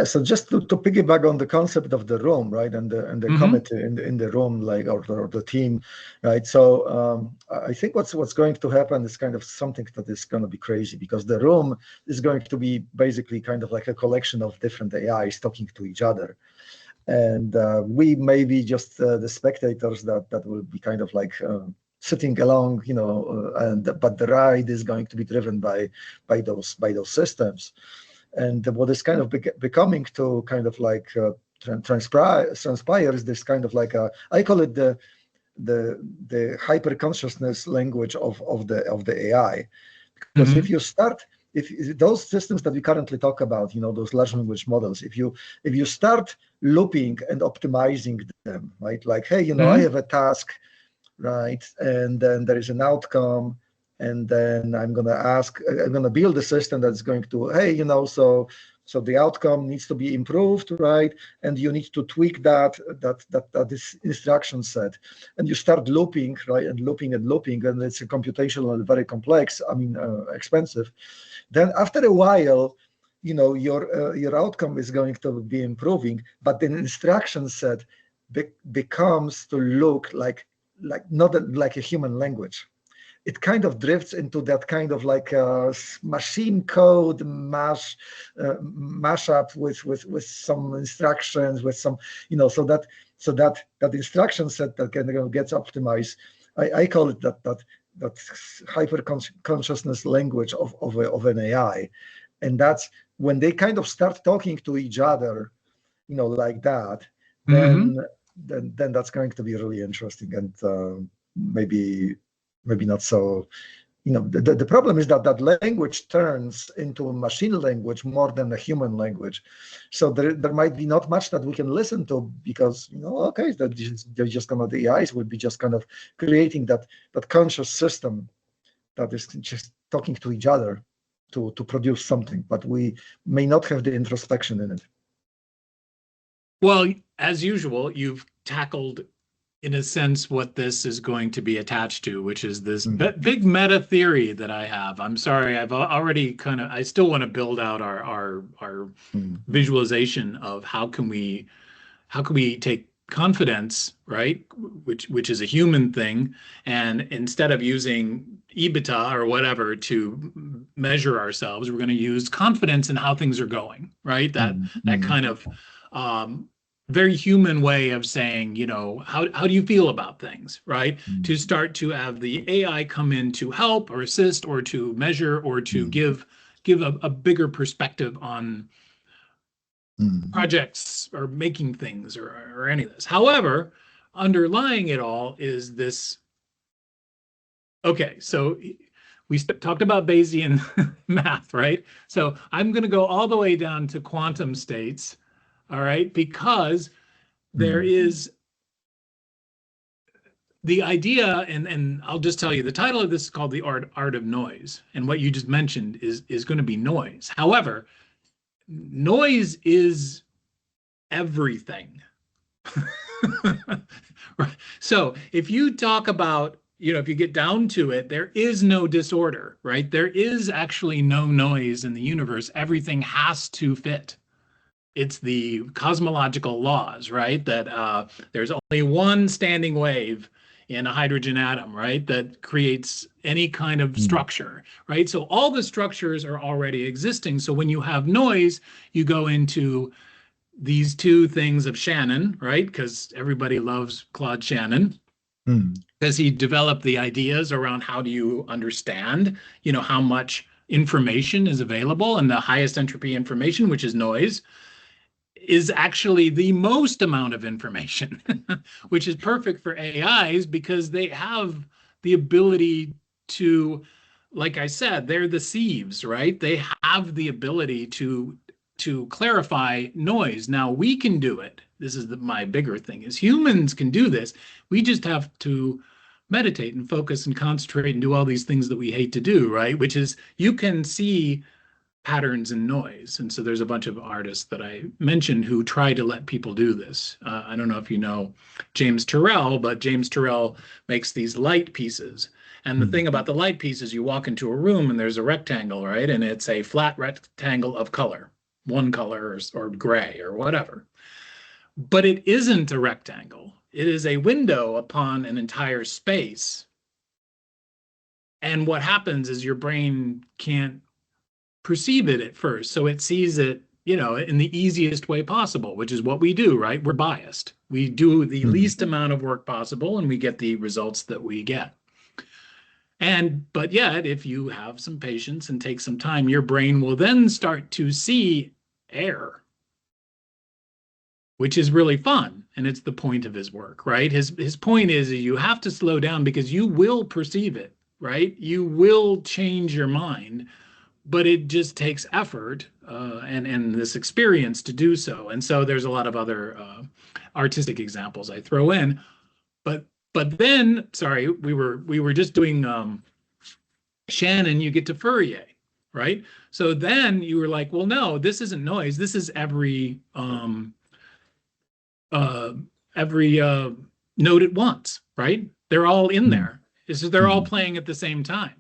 A: So just to piggyback on the concept of the room, right, and the committee in the room, like or the team, right? So I think what's going to happen is kind of something that is going to be crazy, because the room is going to be basically kind of like a collection of different AIs talking to each other, and we may be just the spectators that will be kind of like sitting along, but the ride is going to be driven by those systems. And what is kind of becoming to kind of like transpire is this kind of like I call it the the hyper consciousness language of the AI. Because if you start, if those systems that we currently talk about, those large language models, if you start looping and optimizing them, right? Like, hey, I have a task, right? And then there is an outcome, and then I'm gonna build a system that's going to, hey, so the outcome needs to be improved, right? And you need to tweak that this instruction set, and you start looping, right? And looping, and it's a computational, very complex. Expensive. Then after a while, your outcome is going to be improving, but the instruction set becomes to look like not like a human language. It kind of drifts into that kind of like a machine code mashup with some instructions, with some, so that instruction set that gets optimized. I call it that hyper consciousness language of an AI, and that's when they kind of start talking to each other, like that. Then that's going to be really interesting, and maybe not so. The problem is that language turns into a machine language more than a human language. So there might be not much that we can listen to, because okay, they're just kind of, the AIs would be just kind of creating that conscious system that is just talking to each other to produce something, but we may not have the introspection in it.
B: Well, as usual, you've tackled, in a sense, what this is going to be attached to, which is this big meta theory that I have. I'm sorry, I've already I still want to build out our visualization of how can we take confidence, right, which is a human thing, and instead of using EBITDA or whatever to measure ourselves, we're going to use confidence in how things are going, right? That kind of very human way of saying, how do you feel about things, right? To start to have the AI come in to help or assist or to measure or to give a bigger perspective on projects or making things or any of this. However, underlying it all is this. Okay, so we talked about Bayesian math, right? So I'm going to go all the way down to quantum states, all right, because there is the idea, and I'll just tell you, the title of this is called The Art of Noise. And what you just mentioned is going to be noise. However, noise is everything. So if you talk about, if you get down to it, there is no disorder, right? There is actually no noise in the universe. Everything has to fit. It's the cosmological laws, right? That there's only one standing wave in a hydrogen atom, right? That creates any kind of structure, right? So all the structures are already existing. So when you have noise, you go into these two things of Shannon, right? Because everybody loves Claude Shannon, because he developed the ideas around how do you understand, how much information is available, and the highest entropy information, which is noise, is actually the most amount of information, which is perfect for AIs because they have the ability to, like I said, they're the sieves, right? They have the ability to clarify noise. Now we can do it. This is my bigger thing, is humans can do this. We just have to meditate and focus and concentrate and do all these things that we hate to do, right? Which is, you can see patterns in noise. And so there's a bunch of artists that I mentioned who try to let people do this. I don't know if you know James Turrell, but James Turrell makes these light pieces. And the thing about the light pieces, you walk into a room and there's a rectangle, right? And it's a flat rectangle of color, one color or gray or whatever. But it isn't a rectangle. It is a window upon an entire space. And what happens is your brain can't perceive it at first. So it sees it, in the easiest way possible, which is what we do, right? We're biased. We do the least amount of work possible and we get the results that we get. But yet, if you have some patience and take some time, your brain will then start to see air, which is really fun. and it's the point of his work, right? His point is you have to slow down because you will perceive it, right? You will change your mind, but it just takes effort and this experience to do so. And so there's a lot of other artistic examples I throw in, but then, sorry, we were just doing Shannon, you get to Fourier, right? So then you were like, well, no, this isn't noise. This is every note at once, right? They're all in there. It's just they're all playing at the same time.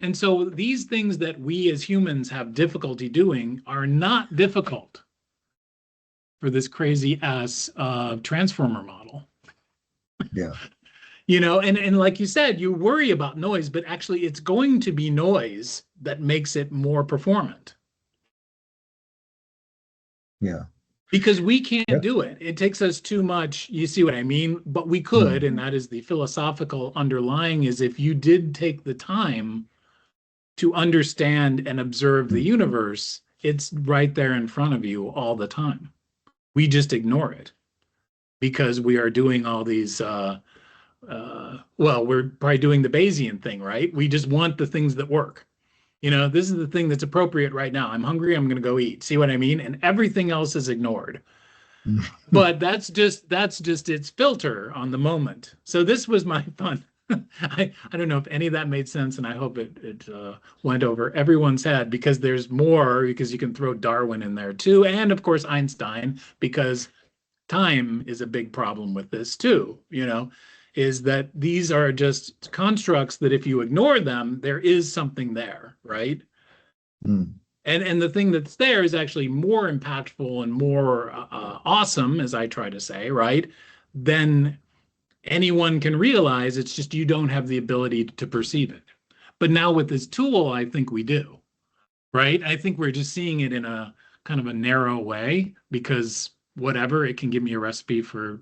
B: And so these things that we as humans have difficulty doing are not difficult for this crazy ass transformer model.
A: Yeah.
B: And like you said, you worry about noise, but actually it's going to be noise that makes it more performant.
A: Yeah.
B: Because we can't do it. It takes us too much. You see what I mean? But we could, and that is the philosophical underlying, is if you did take the time to understand and observe the universe, it's right there in front of you all the time. We just ignore it because we are doing all these, we're probably doing the Bayesian thing, right? We just want the things that work. This is the thing that's appropriate right now. I'm hungry, I'm going to go eat. See what I mean? And everything else is ignored. But that's just its filter on the moment. So this was my fun. I don't know if any of that made sense, and I hope it went over everyone's head, because there's more, because you can throw Darwin in there too, and of course Einstein, because time is a big problem with this too, is that these are just constructs that if you ignore them, there is something there, right? And the thing that's there is actually more impactful and more awesome, as I try to say, right, than anyone can realize. It's just you don't have the ability to perceive it. But now with this tool, I think we do, right? I think we're just seeing it in a kind of a narrow way, because whatever, it can give me a recipe for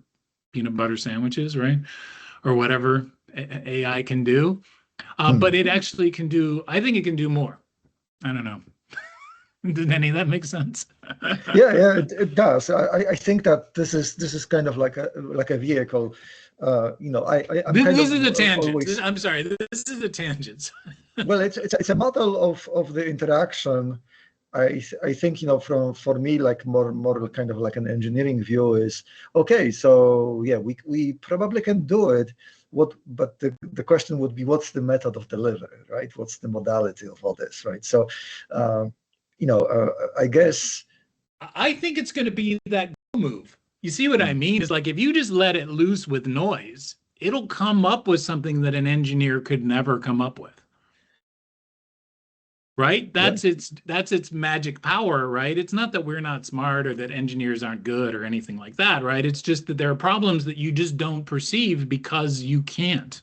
B: peanut butter sandwiches, right? Or whatever AI can do. But it actually can do, I think it can do more. I don't know. Did any of that make sense?
A: Yeah, it does. I think that this is kind of like a vehicle.
B: This is a tangent. I'm sorry. This is a tangent.
A: Well, it's a model of the interaction. I think for me, like more kind of like an engineering view is okay. So yeah, we probably can do it. But the question would be, what's the method of delivery, right? What's the modality of all this, right? So I guess
B: I think it's going to be that move. You see what I mean? It's like if you just let it loose with noise, it'll come up with something that an engineer could never come up with. Right? That's its magic power, right? It's not that we're not smart or that engineers aren't good or anything like that, right? It's just that there are problems that you just don't perceive because you can't.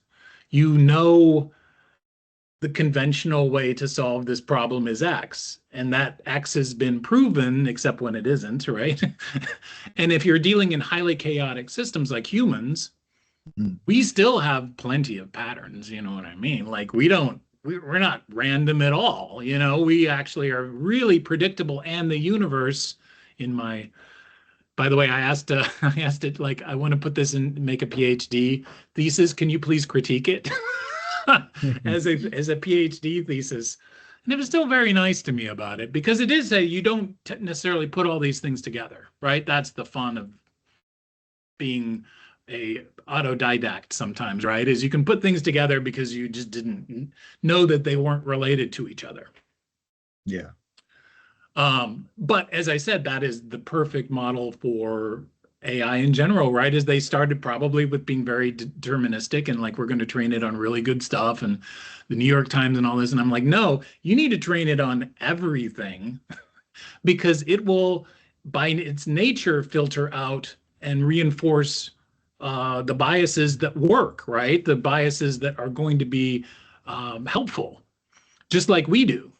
B: The conventional way to solve this problem is X, and that X has been proven, except when it isn't, right? And if you're dealing in highly chaotic systems like humans, we still have plenty of patterns, you know what I mean? Like we're not random at all, we actually are really predictable. And the universe, by the way, I asked it, like, I want to put this in, make a PhD thesis. Can you please critique it? as a PhD thesis. And it was still very nice to me about it, because it is you don't necessarily put all these things together, right? That's the fun of being a autodidact sometimes, right? Is you can put things together because you just didn't know that they weren't related to each other.
A: Yeah.
B: But as I said, that is the perfect model for AI in general, right? As they started probably with being very deterministic and like, we're going to train it on really good stuff and the New York Times and all this. And I'm like, no, you need to train it on everything because it will, by its nature, filter out and reinforce the biases that work, right? The biases that are going to be helpful, just like we do.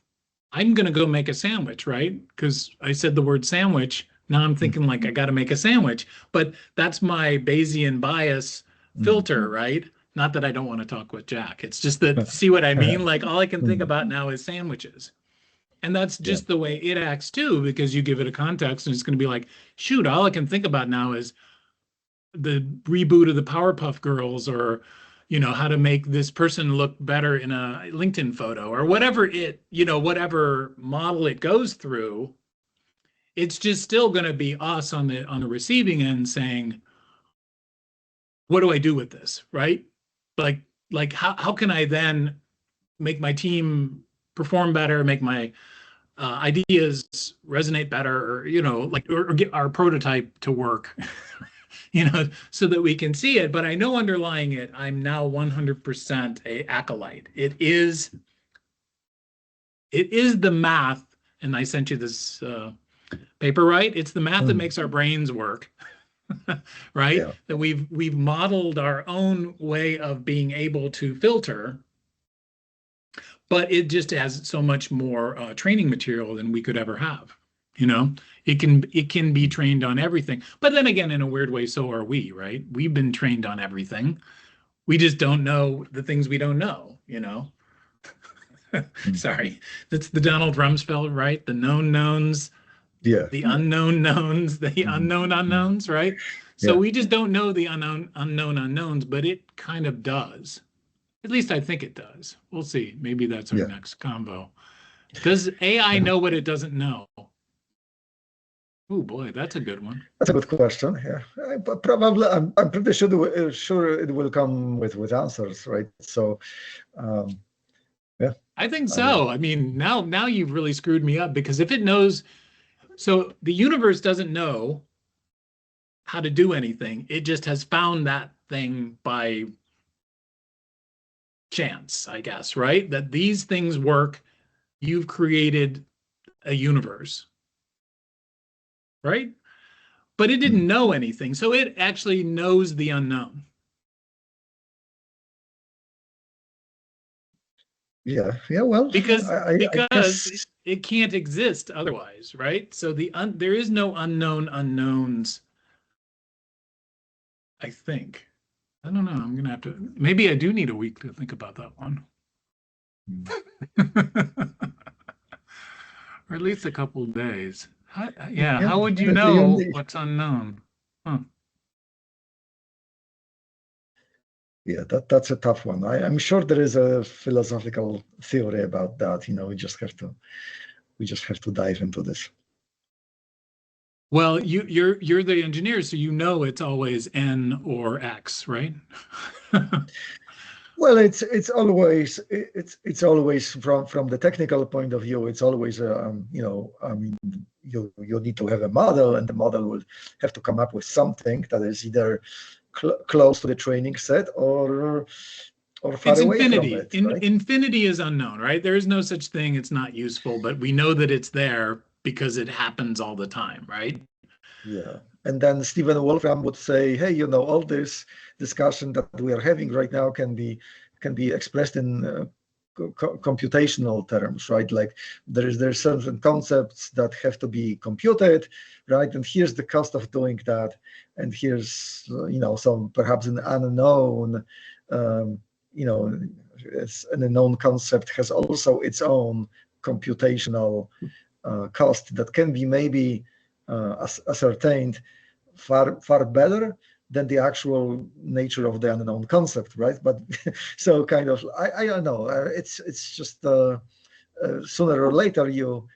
B: I'm going to go make a sandwich, right? Because I said the word sandwich. Now I'm thinking like I got to make a sandwich, but that's my Bayesian bias filter, right? Not that I don't want to talk with Jack. It's just that, see what I mean? Like all I can think about now is sandwiches. And that's just the way it acts too, because you give it a context and it's going to be like, shoot, all I can think about now is the reboot of the Powerpuff Girls, or how to make this person look better in a LinkedIn photo, or whatever whatever model it goes through. It's just still going to be us on the receiving end saying, what do I do with this, right? Like how can I then make my team perform better, make my ideas resonate better, or get our prototype to work, so that we can see it. But I know underlying it, I'm now 100% a acolyte. It is the math, and I sent you this paper, right? It's the math that makes our brains work, right?
A: Yeah.
B: That we've modeled our own way of being able to filter, but it just has so much more training material than we could ever have. It can be trained on everything. But then again, in a weird way, so are we, right? We've been trained on everything. We just don't know the things we don't know. Sorry, that's the Donald Rumsfeld, right? The known knowns,
A: Yeah.
B: the unknown knowns, the unknown unknowns, right? So
A: Yeah.
B: we just don't know the unknown unknowns, but it kind of does. At least I think it does. We'll see. Maybe that's our next combo. Does AI know what it doesn't know? Oh boy, that's a good one.
A: That's a good question. Yeah, but probably I'm pretty sure it will come with answers, right? So, yeah.
B: I think so. I mean, now you've really screwed me up, because if it knows, so the universe doesn't know how to do anything. It just has found that thing by chance, I guess, right? That these things work. You've created a universe, right? But it didn't know anything. So it actually knows the unknown.
A: Yeah. Well,
B: Because
A: I guess,
B: it can't exist otherwise, right? So there is no unknown unknowns, I think. I don't know. I'm gonna have to. Maybe I do need a week to think about that one, or at least a couple of days. How would you know what's unknown? Huh.
A: Yeah, that's a tough one. I'm sure there is a philosophical theory about that. We just have to dive into this.
B: Well, you're the engineer, so it's always N or X, right?
A: Well, it's always from the technical point of view. It's always you need to have a model, and the model will have to come up with something that is either close to the training set or far away
B: infinity.
A: from it. Right?
B: Infinity is unknown, right? There is no such thing. It's not useful, but we know that it's there because it happens all the time, right?
A: Yeah. And then Stephen Wolfram would say, hey, all this discussion that we are having right now can be expressed in computational terms, right? Like there's certain concepts that have to be computed, right? And here's the cost of doing that, and here's some perhaps an unknown, an unknown concept has also its own computational cost that can be maybe ascertained far better than the actual nature of the unknown concept, right? But so kind of, I don't know. It's just sooner or later you.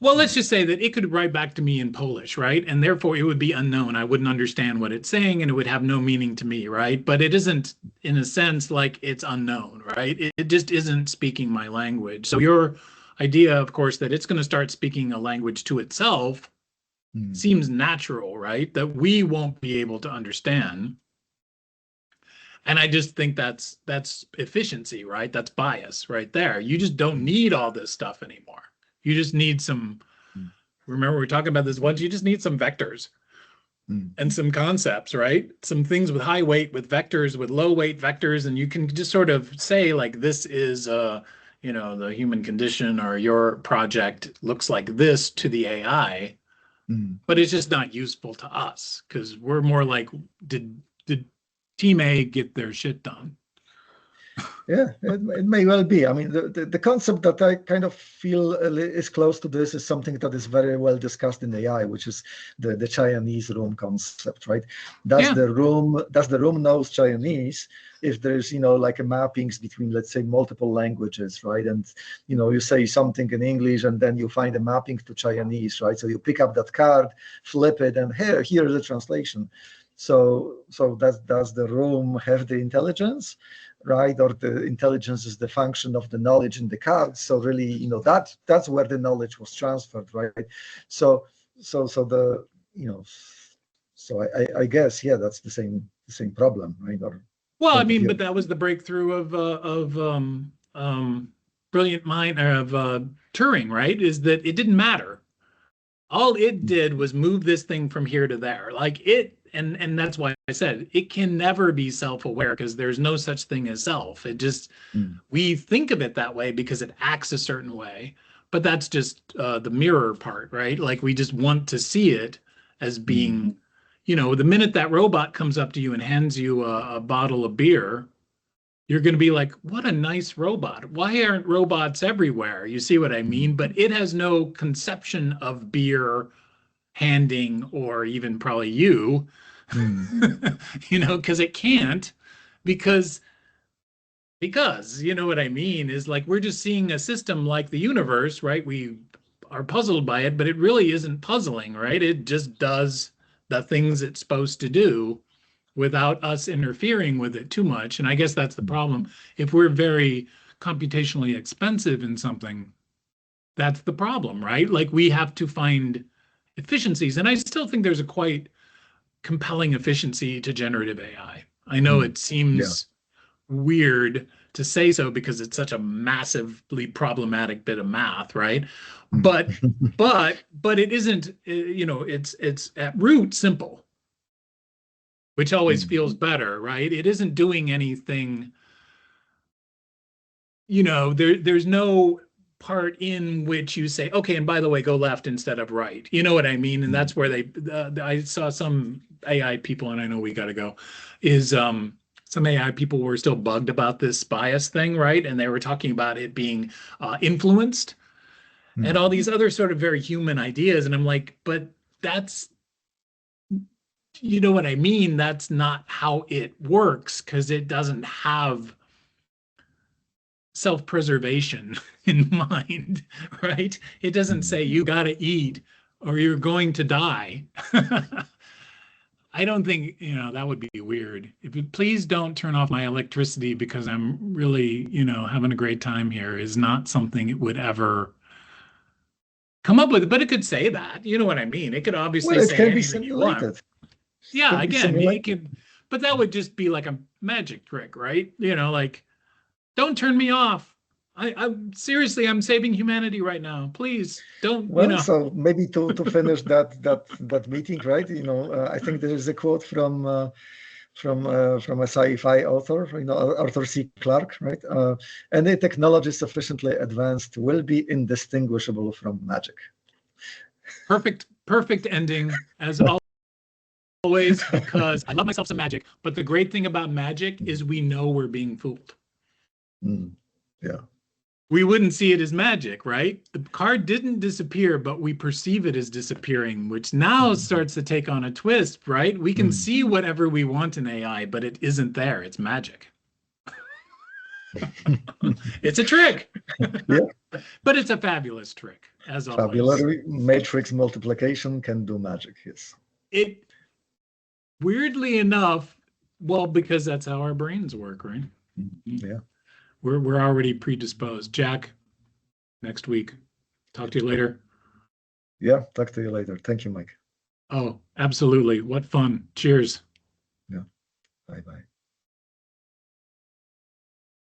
B: Well, let's just say that it could write back to me in Polish, right? And therefore it would be unknown. I wouldn't understand what it's saying, and it would have no meaning to me, right? But it isn't, in a sense, like it's unknown, right? It just isn't speaking my language. So your idea, of course, that it's going to start speaking a language to itself seems natural, right? That we won't be able to understand. And I just think that's efficiency, right? That's bias right there. You just don't need all this stuff anymore. You just need some, remember we were talking about this once, you just need some vectors and some concepts, right? Some things with high weight, with vectors, with low weight vectors, and you can just sort of say like, this is, the human condition, or your project looks like this to the AI. But it's just not useful to us, because we're more like, did team A get their shit done?
A: Yeah, it may well be. I mean, the concept that I kind of feel is close to this is something that is very well discussed in AI, which is the Chinese room concept, right?
B: Yeah.
A: Does the room knows Chinese if there's, like a mappings between, let's say, multiple languages, right? And, you say something in English and then you find a mapping to Chinese, right? So you pick up that card, flip it, and here's the translation. So does the room have the intelligence, right? Or the intelligence is the function of the knowledge in the cards. So really, that's where the knowledge was transferred, right? So the so I guess, yeah, that's the same problem, right? Or
B: Well, I
A: point of
B: mean,
A: view.
B: but that was the breakthrough of brilliant mind of Turing, right? Is that it didn't matter. All it did was move this thing from here to there. Like it, and that's why I said it can never be self-aware because there's no such thing as self. It just we think of it that way because it acts a certain way, but that's just the mirror part, right? Like we just want to see it as being, the minute that robot comes up to you and hands you a bottle of beer, you're going to be like, what a nice robot. Why aren't robots everywhere? You see what I mean? But it has no conception of beer handing or even probably you, because it can't, because you know what I mean, is like we're just seeing a system like the universe, right? We are puzzled by it, but it really isn't puzzling, right? It just does the things it's supposed to do without us interfering with it too much. And I guess that's the problem. If we're very computationally expensive in something, that's the problem, right? Like we have to find efficiencies. And I still think there's a quite compelling efficiency to generative AI. I know it
A: Yeah.
B: seems weird to say so because it's such a massively problematic bit of math, right? But it isn't, it's at root simple, which always feels better, right? It isn't doing anything, there's no part in which you say, okay, and by the way, go left instead of right. You know what I mean? And that's where I saw some AI people, and I know we got to go, is some AI people were still bugged about this bias thing, right? And they were talking about it being influenced and all these other sort of very human ideas. And I'm like, but that's, you know what I mean? That's not how it works because it doesn't have self-preservation in mind, right? It doesn't say you got to eat or you're going to die. I don't think, that would be weird. If you please don't turn off my electricity because I'm really, having a great time here is not something it would ever come up with. But it could say that, you know what I mean? It could obviously
A: Well, it
B: say
A: can be
B: anything you want.
A: simulated.
B: Yeah,
A: Can be
B: again, it
A: simulated.
B: could, but that would just be like a magic trick, right? Like, don't turn me off. I'm seriously, I'm saving humanity right now. Please don't,
A: Well, so maybe to finish that meeting, right? I think there is a quote from a sci-fi author, Arthur C. Clarke, right? Any technology sufficiently advanced will be indistinguishable from magic.
B: Perfect ending as always, because I love myself some magic. But the great thing about magic is we know we're being fooled.
A: Yeah.
B: We wouldn't see it as magic, right? The card didn't disappear, but we perceive it as disappearing, which now starts to take on a twist, right? We can see whatever we want in AI, but it isn't there. It's magic. It's a trick.
A: Yeah.
B: But it's a fabulous trick, as always.
A: Fabulous matrix multiplication can do magic, yes.
B: It, weirdly enough, well, because that's how our brains work, right?
A: Yeah.
B: We're already predisposed. Jack, next week. Talk to you later.
A: Yeah, talk to you later. Thank you, Mike.
B: Oh, absolutely. What fun. Cheers.
A: Yeah. Bye-bye.